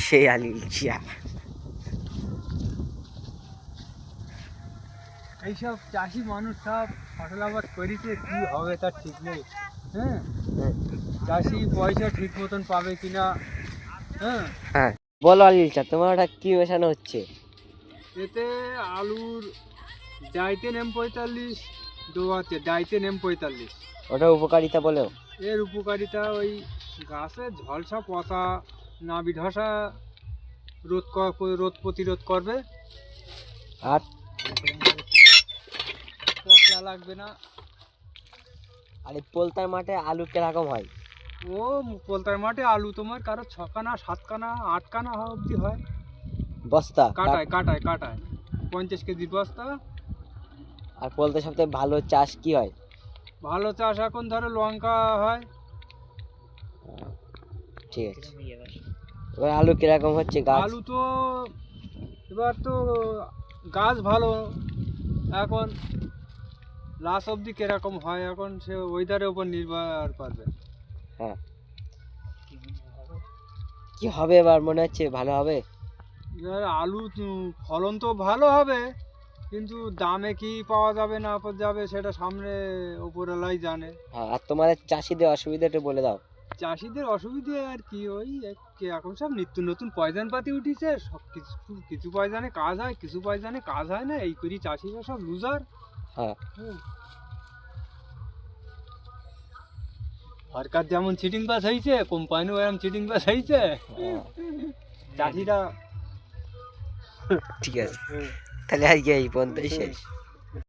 সেই আলিল চিয়া এইসব চাষি মানুষ সব ফসল আবাদ করেছে, কি হবে তার ঠিক নেই। হ্যাঁ, চাষি পয়সা ঠিক মতন পাবে কিনা। হ্যাঁ হ্যাঁ, বলো আলিল চা, তোমার ওটা কি মেশানো হচ্ছে? এতে আলুর ডাইতেন M45, দোয়াতে ডাইতেন M45। ওটা উপকারিতা বলো। এর উপকারিতা ওই গাছের ঝলসা পচা নাবি ধসা রোধ প্রতিরোধ করবে, আর পচলা লাগবে না। আর এই পোলতার মাঠে আলু কিরকম হয়? ও পোলতার মাঠে আলু তোমার কারো 6 কানা 7 কানা 8 কানা অবধি হয়। বস্তা কাটায় 50 কেজি বস্তা। আর পোলতে সবথেকে ভালো চাষ কি হয়? ভালো চাষ এখন ধরো লঙ্কা হয়। ঠিক আছে, এবার আলু কিরকম হচ্ছে গাছ? আলু তো এবার তো গাছ ভালো, এখন লাস্ট অবধি কিরকম হয় এখন সে ওয়েদারের উপর নির্ভর করবে। হ্যাঁ, কি হবে এবার মনে হচ্ছে ভালো হবে? এবার আলু ফলন তো ভালো হবে, কিন্তু দামে কি পাওয়া যাবে না পাওয়া যাবে সেটা সামনে উপরওয়ালাই জানে। হ্যাঁ, আর তোমাদের চাষিদের অসুবিধাটা বলে দাও। চাষিদের অসুবিধে আর কি, ওই এখন সব নিত্য নতুন পয়জন পাতি উঠিছে, সব কিছু পয়জানে কাজ হয়, কিছু পয়জানে কাজ হয় না, এই করি চাষিরা সব লুজার। হ্যাঁ, সরকার যেমন চিটিং পাস হয়েছে, কোম্পানিও এরকম চিটিং পাস হয়েছে, চাষিরা। ঠিক আছে, তাহলে আজকে এই পর্যন্তই শেষ।